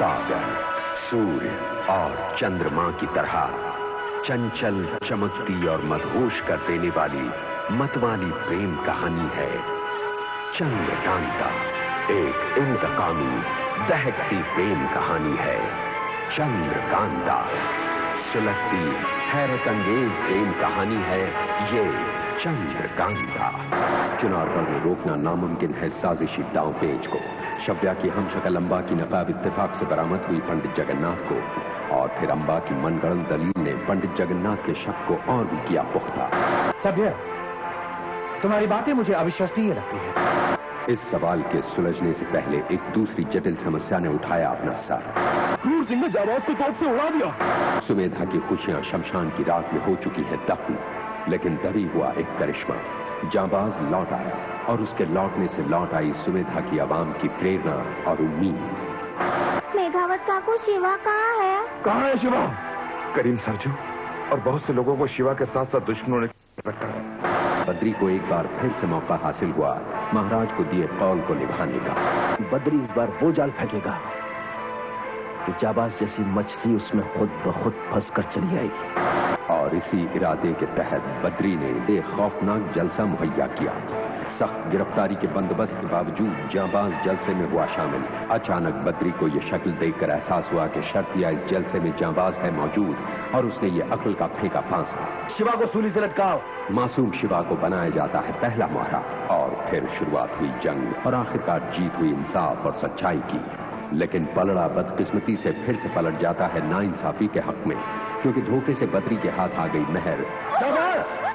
सागर, सूर्य और चंद्रमा की तरह चंचल, चमकती और मदहोश कर देने वाली मतवाली प्रेम कहानी है चंद्रकांता। एक इंतकामी, दहकती प्रेम कहानी है चंद्रकांता। सुलगती, हैरत अंगेज प्रेम कहानी है ये चंद्रकांता। चुनारगढ़ में रोकना नामुमकिन है साजिशी दांव पेच को। शव्या की हमशक्ल अंबा की नकाब इत्तेफाक से बरामद हुई पंडित जगन्नाथ को, और फिर अंबा की मनगढ़ंत दलील ने पंडित जगन्नाथ के शक को और भी किया पुख्ता। शव्या, तुम्हारी बातें मुझे अविश्वसनीय लगती है। इस सवाल के सुलझने से पहले एक दूसरी जटिल समस्या ने उठाया अपना सर। क्रूर सिंह ने जाबाज को तोप से उड़ा दिया। सुमेधा की खुशियां शमशान की रात में हो चुकी है दफन, लेकिन तभी हुआ एक करिश्मा। जाबाज लौट आया और उसके लौटने से लौट आई सुमेधा की आवाम की प्रेरणा और उम्मीद। मेघावत काकू, शिवा कहाँ है? कहाँ है शिवा? करीम सरजू और बहुत से लोगों को शिवा के साथ साथ दुश्मनों ने रखा है। बद्री को एक बार फिर से मौका हासिल हुआ महाराज को दिए कौल को निभाने का। बद्री इस बार वो जाल फेंकेगा कि जाबाज जैसी मछली उसमें खुद ब खुद फंस कर चली आएगी। और इसी इरादे के तहत बद्री ने एक खौफनाक जलसा मुहैया किया। सख्त गिरफ्तारी के बंदोबस्त के बावजूद जाबाज जलसे में हुआ शामिल। अचानक बद्री को यह शक्ल देखकर एहसास हुआ कि शर्तिया इस जलसे में जाबाज है मौजूद, और उसने ये अक्ल का फेंका फांसा। शिवा को सूली से लटकाओ। मासूम शिवा को बनाया जाता है पहला मोहरा, और फिर शुरुआत हुई जंग, और आखिरकार जीत हुई इंसाफ और सच्चाई की। लेकिन पलड़ा बदकिस्मती से फिर से पलट जाता है नाइंसाफी के हक में, क्योंकि धोखे से बद्री के हाथ आ गई मेहर।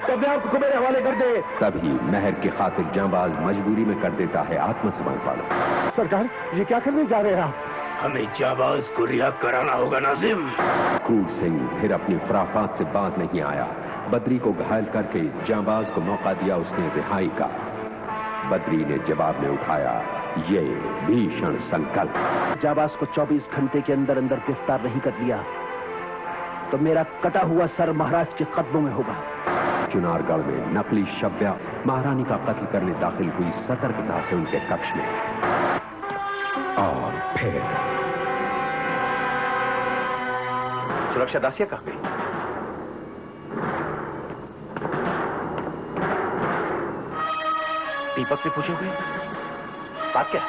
को मेरे हवाले कर दे। तभी मेहर की खातिर जाबाज मजबूरी में कर देता है आत्मसमर्पण। सरकार, ये क्या करने जा रहे हैं आप? हमें जाबाज को रिहा कराना होगा नाजिम। क्रूर सिंह फिर अपनी खुराफात से बात नहीं आया। बद्री को घायल करके जाबाज को मौका दिया उसने रिहाई का। बद्री ने जवाब में उठाया ये भीषण संकल्प। जाबाज को 24 घंटे के अंदर अंदर गिरफ्तार नहीं कर लिया तो मेरा कटा हुआ सर महाराज के कदमों में होगा। चुनारगढ़ में नकली शव्या महारानी का कत्ल करने दाखिल हुई सतर्कता से उनके कक्ष में, और फिर सुरक्षा दासिया कहाँ गई? दीपक से पूछोगे बात क्या?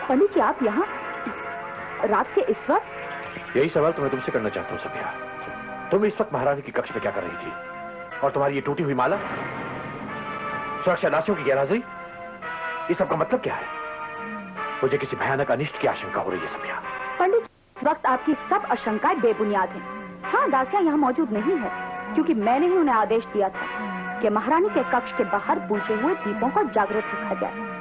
पंडित जी, आप यहाँ रात के इस वक्त? यही सवाल तो मैं तुमसे करना चाहता हूँ सभ्या। तुम इस वक्त महारानी की कक्ष में क्या कर रही थी? और तुम्हारी ये टूटी हुई माला, सुरक्षा दासियों की गैरहाजिरी, इस सब का मतलब क्या है? मुझे किसी भयानक अनिष्ट की आशंका हो रही है सभ्या। पंडित, इस वक्त आपकी सब आशंकाएं बेबुनियाद हैं। हाँ, दासियां यहाँ मौजूद नहीं है, क्योंकि मैंने ही उन्हें आदेश दिया था कि महारानी के कक्ष के बाहर बुझे हुए दीपों को जागृत रखा जाए।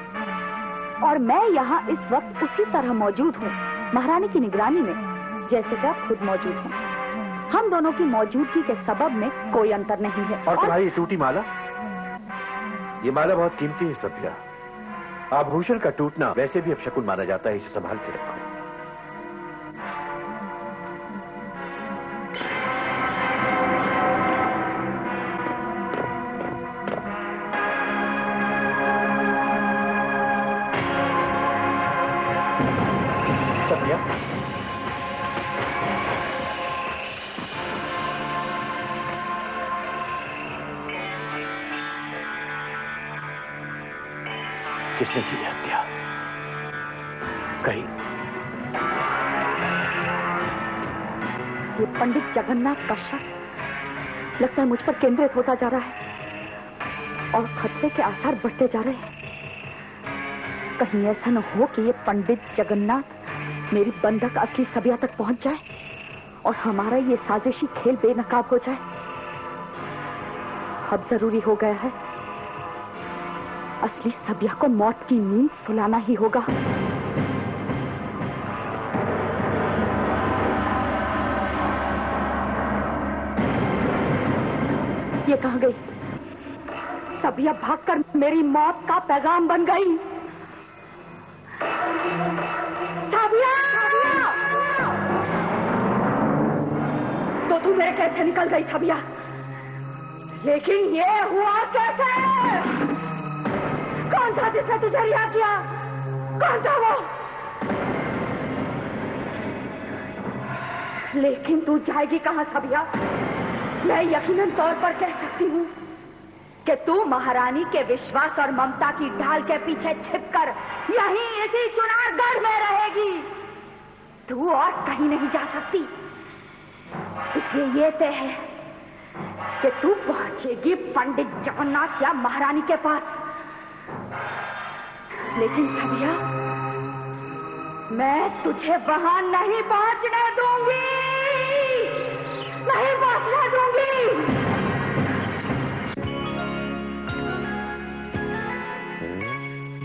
और मैं यहाँ इस वक्त उसी तरह मौजूद हूँ, महारानी की निगरानी में, जैसे कि आप खुद मौजूद हैं। हम दोनों की मौजूदगी के सबब में कोई अंतर नहीं है। और तुम्हारी टूटी माला? ये माला बहुत कीमती है सभ्या। आभूषण का टूटना वैसे भी अपशकुन माना जाता है, इसे संभाल के रखो। किसने की हत्या? कहीं ये पंडित जगन्नाथ का शक लगता है मुझ पर केंद्रित होता जा रहा है। और खतरे के आसार बढ़ते जा रहे हैं। कहीं ऐसा न हो कि ये पंडित जगन्नाथ मेरी बंधक असली सबिया तक पहुंच जाए और हमारा ये साजिशी खेल बेनकाब हो जाए। अब जरूरी हो गया है, असली सबिया को मौत की नींद सुलाना ही होगा। ये कहां गई? सबिया भागकर मेरी मौत का पैगाम बन गई। सबिया! तो तू मेरे कैसे निकल गई सबिया? लेकिन ये हुआ कैसे? कौन था जिसने तुझे रिहा किया? कौन था वो? लेकिन तू जाएगी कहां सबिया? मैं यकीनन तौर पर कह सकती हूँ कि तू महारानी के विश्वास और ममता की ढाल के पीछे छिपकर यहीं इसी चुनारगढ़ में रहेगी। तू और कहीं नहीं जा सकती। इसलिए ये तय है कि तू पहुंचेगी पंडित जगन्नाथ या महारानी के पास। लेकिन सबिया, मैं तुझे वहां नहीं पहुंचने दूंगी, नहीं पहुंचने दूंगी।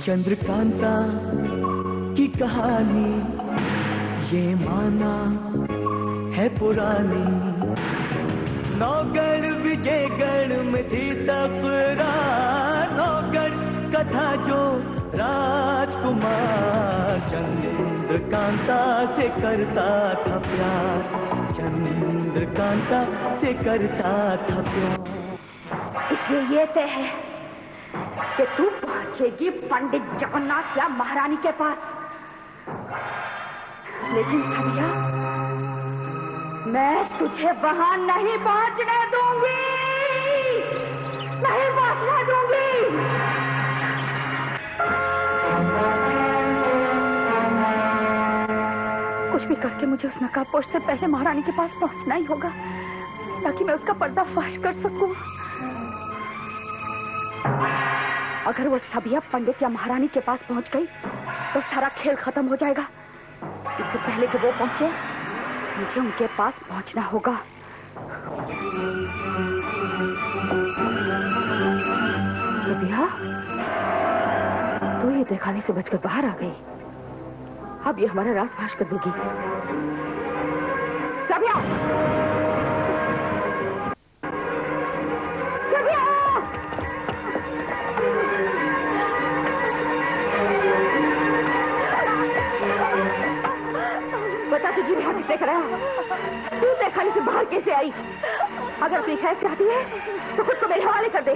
चंद्रकांता की कहानी ये माना है पुरानी। नौगढ़ विजयगढ़ में थी तकरार, नौगढ़ कथा जो राजकुमार चंद्रकांता से करता था प्यार, चंद्रकांता से करता था प्यार। इसलिए ये तय है कि तू पहुंचेगी पंडित जगन्नाथ या महारानी के पास। लेकिन सबिया, मैं तुझे वहां नहीं पहुंचने दूंगी, नहीं पहुंचने दूंगी। कुछ भी करके मुझे उस नकाबपोश से पहले महारानी के पास पहुंचना ही होगा, ताकि मैं उसका पर्दाफाश कर सकूं। अगर वो सबिया पंडित या महारानी के पास पहुंच गई तो सारा खेल खत्म हो जाएगा। इससे पहले कि वो पहुंचे, मुझे उनके पास पहुंचना होगा। सबिया, तो ये दिखाने से बचकर बाहर आ गई। अब ये हमारा राज फाश कर देगी। सबिया! सबिया! बता, तुझे भी हाथ देख रहा है। तू देखने से बाहर कैसे आई? अगर तू खैर चाहती है तो खुद को मेरे हवाले कर दे।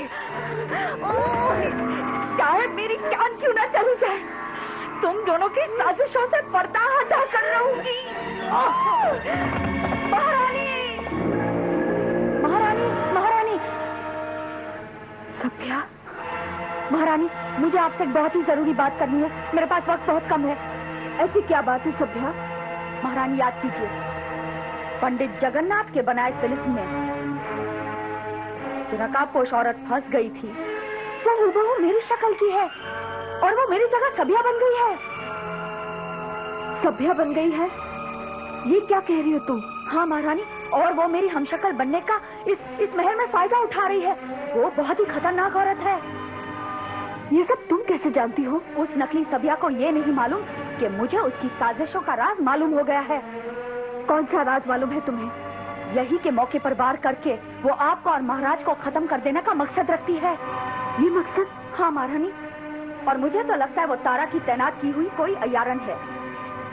चाहे मेरी जान क्यों ना चली जाए, तुम दोनों की साजिशों से पर्दा हटा कर रहूंगी। महारानी, महारानी, महारानी। सबिया, महारानी, मुझे आपसे बहुत ही जरूरी बात करनी है। मेरे पास वक्त बहुत कम है। ऐसी क्या बात है सबिया? महारानी, याद कीजिए, पंडित जगन्नाथ के बनाए तिलिस्म में जो नकाबपोश औरत फंस गई थी, वो हूबहू मेरी शक्ल की है और वो मेरी जगह सबिया बन गई है। सबिया बन गई है? ये क्या कह रही हो तुम? हाँ महारानी, और वो मेरी हमशक्ल बनने का इस महल में फायदा उठा रही है। वो बहुत ही खतरनाक औरत है। ये सब तुम कैसे जानती हो? उस नकली सबिया को ये नहीं मालूम कि मुझे उसकी साजिशों का राज मालूम हो गया है। कौन सा राज मालूम है तुम्हें? यही के मौके पर वार करके वो आपको और महाराज को खत्म कर देने का मकसद रखती है। ये मकसद? हाँ महारानी, और मुझे तो लगता है वो तारा की तैनात की हुई कोई अयारन है।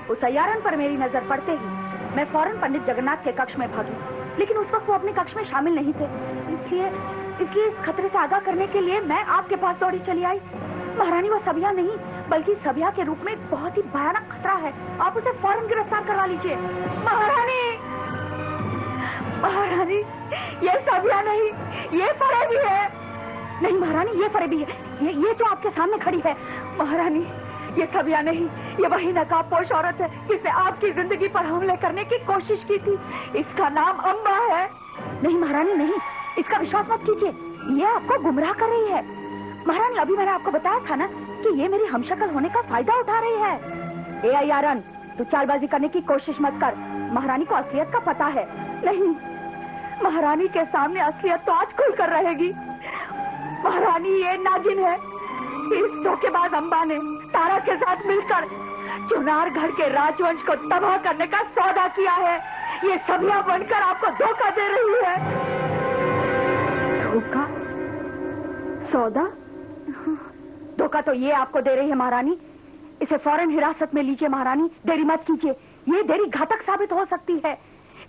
उस अयारन पर मेरी नजर पड़ते ही मैं फौरन पंडित जगन्नाथ के कक्ष में भागी, लेकिन उस वक्त वो अपने कक्ष में शामिल नहीं थे। इसलिए इस खतरे से आगाह करने के लिए मैं आपके पास दौड़ी चली आई। महारानी, वो सबिया नहीं बल्कि सबिया के रूप में एक बहुत ही भयानक खतरा है। आप उसे फौरन गिरफ्तार करवा लीजिए। महारानी, महारानी, ये सबिया नहीं, ये फरेबी है। नहीं महारानी, ये फरेबी है। ये जो आपके सामने खड़ी है। महारानी, ये सबिया नहीं, ये वही नकाबपोश औरत है जिसने आपकी जिंदगी पर हमले करने की कोशिश की थी। इसका नाम अम्बा है। नहीं महारानी, नहीं, इसका विश्वास मत कीजिए। ये आपको गुमराह कर रही है। महारानी, अभी मैंने आपको बताया था ना कि ये मेरी हमशक्ल होने का फायदा उठा रही है। ए अय्यारन, तू चालबाजी करने की कोशिश मत कर। महारानी को असलियत का पता है। नहीं, महारानी के सामने असलियत तो आज खुलकर रहेगी। महारानी ये नागिन है। इस धोखेबाज अंबा ने तारा के साथ मिलकर चुनारगढ़ के राजवंश को तबाह करने का सौदा किया है। ये सभिया बनकर आपको धोखा दे रही है। धोखा? सौदा? धोखा तो ये आपको दे रही है महारानी। इसे फौरन हिरासत में लीजिए महारानी, देरी मत कीजिए। ये देरी घातक साबित हो सकती है।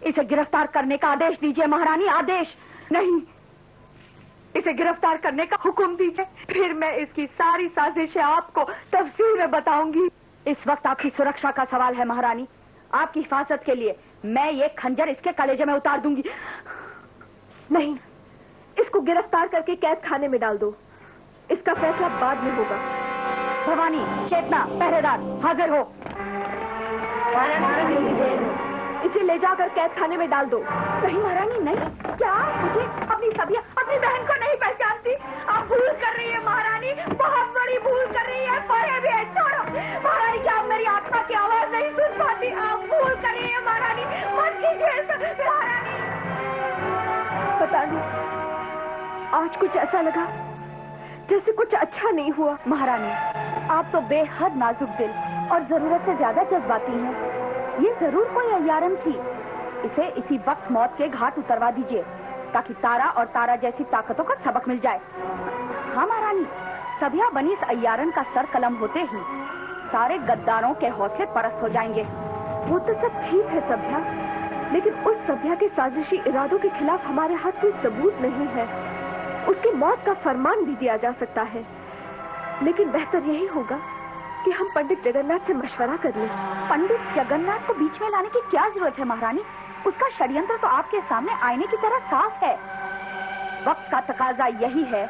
इसे गिरफ्तार करने का आदेश दीजिए महारानी, आदेश। नहीं, इसे गिरफ्तार करने का हुक्म दीजिए, फिर मैं इसकी सारी साजिशें आपको तफसील में बताऊंगी। इस वक्त आपकी सुरक्षा का सवाल है महारानी। आपकी हिफाजत के लिए मैं ये खंजर इसके कलेजे में उतार दूंगी। नहीं, इसको गिरफ्तार करके कैद खाने में डाल दो। इसका फैसला बाद में होगा। भवानी, चेतना, पहरेदार, हाजिर हो। इसे ले जाकर कैद खाने में डाल दो। नहीं महारानी, नहीं। क्या मुझे अपनी सभिया, अपनी बहन को नहीं पहचानती? आप भूल कर रही है महारानी, बहुत बड़ी भूल कर रही है। परे भी है, छोड़ो महारानी। क्या आप मेरी आत्मा की आवाज नहीं सुन पाती? आप भूल कर रही है महारानी, मत कीजिए महारानी। बता दो, आज कुछ ऐसा लगा जैसे कुछ अच्छा नहीं हुआ। महारानी, आप तो बेहद नाजुक दिल और जरूरत से ज्यादा जज्बाती हैं। ये जरूर कोई अय्यारन थी। इसे इसी वक्त मौत के घाट उतरवा दीजिए ताकि तारा और तारा जैसी ताकतों को सबक मिल जाए। हाँ महारानी, सभिया बनी इस अय्यारन का सर कलम होते ही सारे गद्दारों के हौसले परस्त हो जाएंगे। वो तो सब ठीक है सभ्या, लेकिन उस सभ्या के साजिशी इरादों के खिलाफ हमारे हाथ कोई सबूत नहीं है। उसकी मौत का फरमान भी दिया जा सकता है, लेकिन बेहतर यही होगा कि हम पंडित जगन्नाथ से मशवरा कर लें। पंडित जगन्नाथ को बीच में लाने की क्या जरूरत है महारानी? उसका षड्यंत्र तो आपके सामने आईने की तरह साफ है। वक्त का तकाजा यही है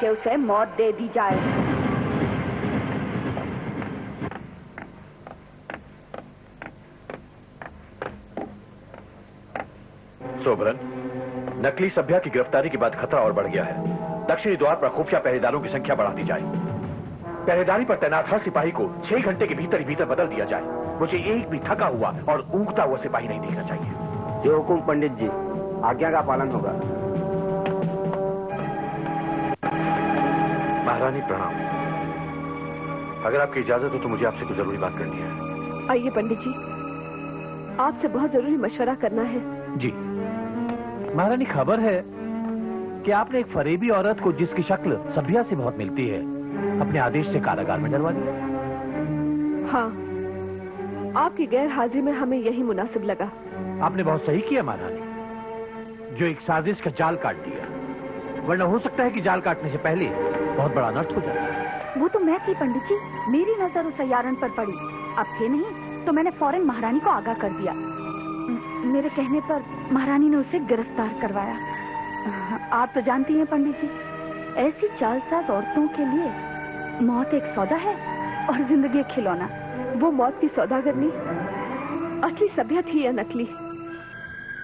कि उसे मौत दे दी जाए। सोबरन, नकली सभ्या की गिरफ्तारी के बाद खतरा और बढ़ गया है। दक्षिणी द्वार पर खुफिया पहरेदारों की संख्या बढ़ा दी जाए। पहरेदारी पर तैनात हर सिपाही को 6 घंटे के भीतर बदल दिया जाए। मुझे एक भी थका हुआ और ऊँगता हुआ सिपाही नहीं दिखना चाहिए। जो हुकुम पंडित जी, आज्ञा का पालन होगा। महारानी प्रणाम। अगर आपकी इजाजत हो तो मुझे आपसे कुछ जरूरी बात करनी है। आइए पंडित जी, आपसे बहुत जरूरी मशवरा करना है। जी महारानी, खबर है कि आपने एक फरेबी औरत को, जिसकी शक्ल सभ्या से बहुत मिलती है, अपने आदेश से कारागार में डलवा दिया। हाँ, आपकी गैर हाजिरी में हमें यही मुनासिब लगा। आपने बहुत सही किया महारानी, जो एक साजिश का जाल काट दिया, वरना हो सकता है कि जाल काटने से पहले बहुत बड़ा अनर्थ हो जाए। वो तो मैं थी पंडित जी, मेरी नजर उस अय्यारन पर पड़ी। अब थे नहीं तो मैंने फौरन महारानी को आगाह कर दिया। मेरे कहने पर महारानी ने उसे गिरफ्तार करवाया। आप तो जानती हैं पंडित जी, ऐसी चालसाज औरतों के लिए मौत एक सौदा है और जिंदगी एक खिलौना। वो मौत की सौदागरनी असली सभ्या थी या नकली,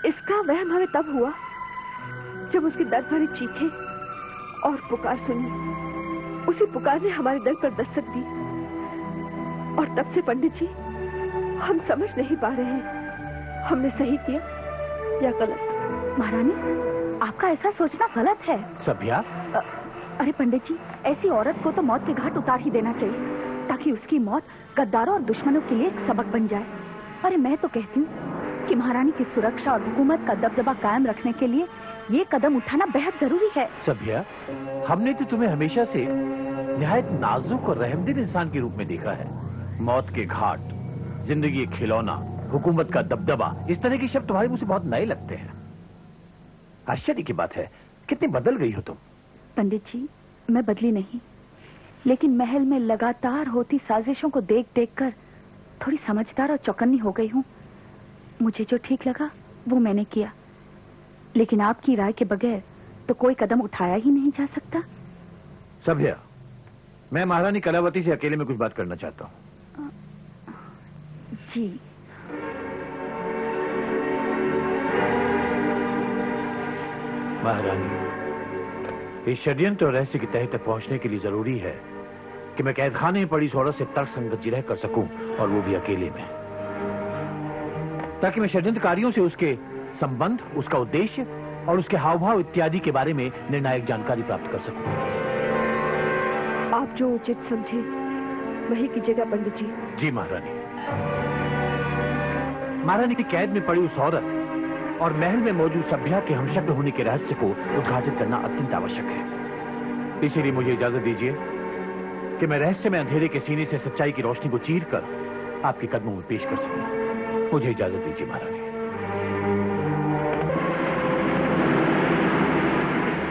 इसका वहम हमें तब हुआ जब उसकी दर्द भरी चीखें और पुकार सुनी। उसी पुकार ने हमारे दिल पर दस्तक दी और तब से पंडित जी हम समझ नहीं पा रहे हैं हमने सही किया या गलत। महारानी, आपका ऐसा सोचना गलत है। सभ्या? अरे पंडित जी, ऐसी औरत को तो मौत के घाट उतार ही देना चाहिए ताकि उसकी मौत गद्दारों और दुश्मनों के लिए एक सबक बन जाए। अरे मैं तो कहती हूँ कि महारानी की सुरक्षा और हुकूमत का दबदबा कायम रखने के लिए ये कदम उठाना बेहद जरूरी है। सभ्या, हमने तो तुम्हें हमेशा से निहायत नाजुक और रहमदिल इंसान के रूप में देखा है। मौत के घाट, जिंदगी एक खिलौना, हुकूमत का दबदबा, इस तरह के शब्द तुम्हारे मुझे बहुत नए लगते हैं। आश्चर्य की बात है, कितनी बदल गई हो तुम। पंडित जी, मैं बदली नहीं, लेकिन महल में लगातार होती साजिशों को देख देख कर थोड़ी समझदार और चौकन्नी हो गई हूँ। मुझे जो ठीक लगा वो मैंने किया, लेकिन आपकी राय के बगैर तो कोई कदम उठाया ही नहीं जा सकता। सभ्या, मैं महारानी कलावती से अकेले में कुछ बात करना चाहता हूँ। जी। महारानी, इस षड्यंत्र और रहस्य की तह तक पहुंचने के लिए जरूरी है कि मैं कैद खाने में पड़ी इस औरत से तर्कसंगत जिरह कर सकूं, और वो भी अकेले में, ताकि मैं षड्यंत्रकारियों से उसके संबंध, उसका उद्देश्य और उसके हाव भाव इत्यादि के बारे में निर्णायक जानकारी प्राप्त कर सकूं। आप जो उचित समझे वही कीजिएगा पंडित जी। जी महारानी। महारानी की कैद में पड़ी उस औरत और महल में मौजूद सभ्या के हमशक्ल होने के रहस्य को उद्घाटित करना अत्यंत आवश्यक है। इसीलिए मुझे इजाजत दीजिए कि मैं रहस्य में अंधेरे के सीने से सच्चाई की रोशनी को चीर कर आपके कदमों में पेश कर सकूं। मुझे इजाजत दीजिए महारानी।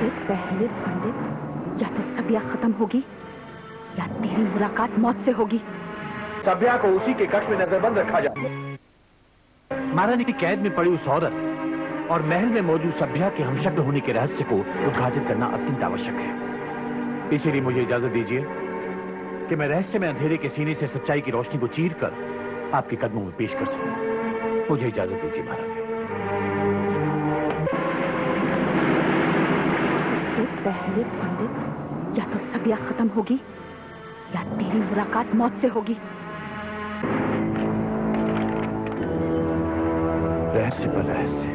इससे पहले पंडित, या तो सभ्या खत्म होगी या तेरी मुलाकात मौत से होगी। सभ्या को उसी के कक्ष में नजरबंद रखा जाए। महारानी की कैद में पड़ी उस औरत और महल में मौजूद सभ्या के हमशक्ल होने के रहस्य को उद्घाटित करना अत्यंत आवश्यक है। इसीलिए मुझे इजाजत दीजिए कि मैं रहस्य में अंधेरे के सीने से सच्चाई की रोशनी को चीर कर आपके कदमों में पेश कर सकूं। मुझे इजाजत दीजिए महारानी। इससे पहले पंडित, या तो सभ्या खत्म होगी या तेरी मुलाकात मौत से होगी। रहस्य पर रहस्य,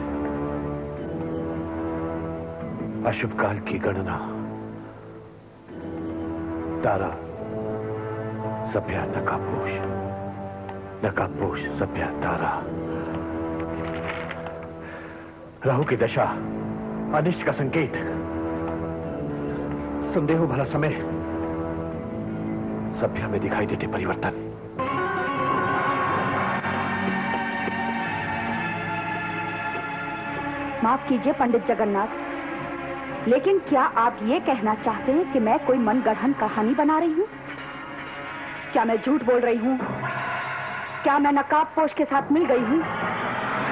अशुभ काल की गणना, तारा सभ्या नकाबपोश, नकाबपोश सभ्या तारा, राहु की दशा अनिष्ट का संकेत, संदेह भला समय, सभ्या में दिखाई देते परिवर्तन। माफ कीजिए पंडित जगन्नाथ, लेकिन क्या आप ये कहना चाहते हैं कि मैं कोई मनगढ़ंत कहानी बना रही हूँ? क्या मैं झूठ बोल रही हूँ? क्या मैं नकाबपोश के साथ मिल गई हूँ?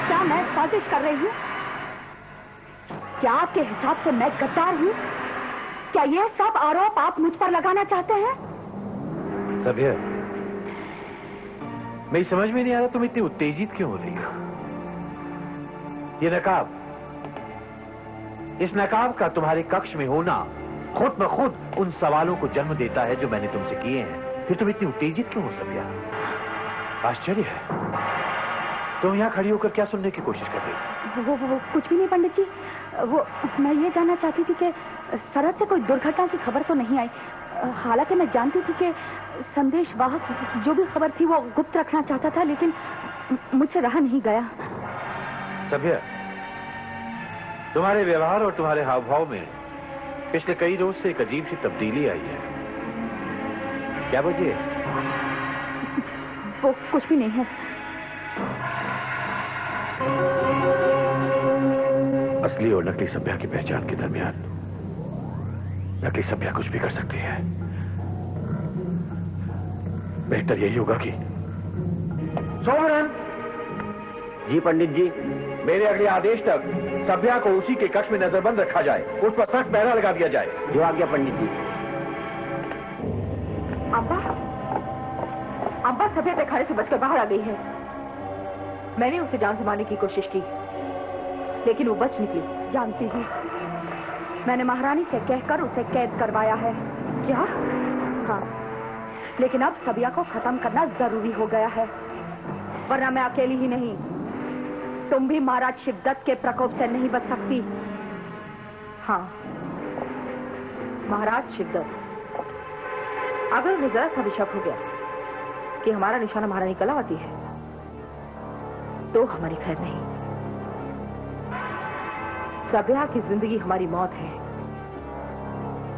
क्या मैं साजिश कर रही हूँ? क्या आपके हिसाब से मैं गद्दार हूँ? क्या यह सब आरोप आप मुझ पर लगाना चाहते हैं? सभ्या, मेरी समझ में नहीं आ रहा तुम इतनी उत्तेजित क्यों हो रही हो? ये नकाब, इस नकाब का तुम्हारे कक्ष में होना खुद ब खुद उन सवालों को जन्म देता है जो मैंने तुमसे किए हैं। फिर तुम इतनी उत्तेजित क्यों हो सभ्या? आश्चर्य है, तुम यहाँ खड़ी होकर क्या सुनने की कोशिश कर रही हो? वो कुछ भी नहीं पंडित जी। वो मैं ये जानना चाहती थी कि सरहद से कोई दुर्घटना की खबर तो नहीं आई। हालांकि मैं जानती थी कि संदेशवाहक जो भी खबर थी वो गुप्त रखना चाहता था, लेकिन मुझसे रहा नहीं गया। सभ्या, तुम्हारे व्यवहार और तुम्हारे हाव भाव में पिछले कई रोज से एक अजीब सी तब्दीली आई है। क्या वजह है? वो कुछ भी नहीं है। असली और नकली सभ्या की पहचान के दरमियान नकली सभ्या कुछ भी कर सकती है। बेहतर यही होगा कि सोमरन। जी पंडित जी। मेरे अगले आदेश तक सभ्या को उसी के कक्ष में नजरबंद रखा जाए, उस पर सख्त पहरा लगा दिया जाए। जो आज्ञा पंडित जी। अब्बा, अब्बा सभ्या के खाने से बचकर बाहर आ गई है। मैंने उसे जान से मारने की कोशिश की, लेकिन वो बच निकली। जानती हूँ, मैंने महारानी से कहकर उसे कैद करवाया है। क्या? हाँ, लेकिन अब सभ्या को खत्म करना जरूरी हो गया है, वरना मैं अकेली ही नहीं, तुम भी महाराज शिवदत्त के प्रकोप से नहीं बच सकती। हाँ, महाराज शिवदत्त, अगर उन्हें जरा सा भी शक हो गया कि हमारा निशाना महारानी कलावती है, तो हमारी खैर नहीं। सभ्या की जिंदगी हमारी मौत है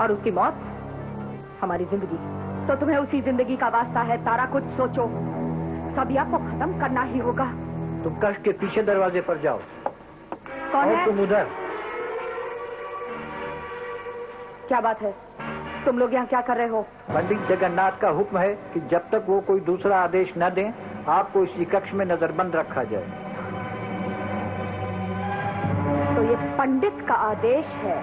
और उसकी मौत हमारी जिंदगी। तो तुम्हें उसी जिंदगी का वास्ता है तारा, कुछ सोचो। सभ्या को खत्म करना ही होगा। तुम कक्ष के पीछे दरवाजे पर जाओ। कौन है? तुम उधर। क्या बात है? तुम लोग यहाँ क्या कर रहे हो? पंडित जगन्नाथ का हुक्म है कि जब तक वो कोई दूसरा आदेश न दें, आपको इसी कक्ष में नजरबंद रखा जाए। तो ये पंडित का आदेश है।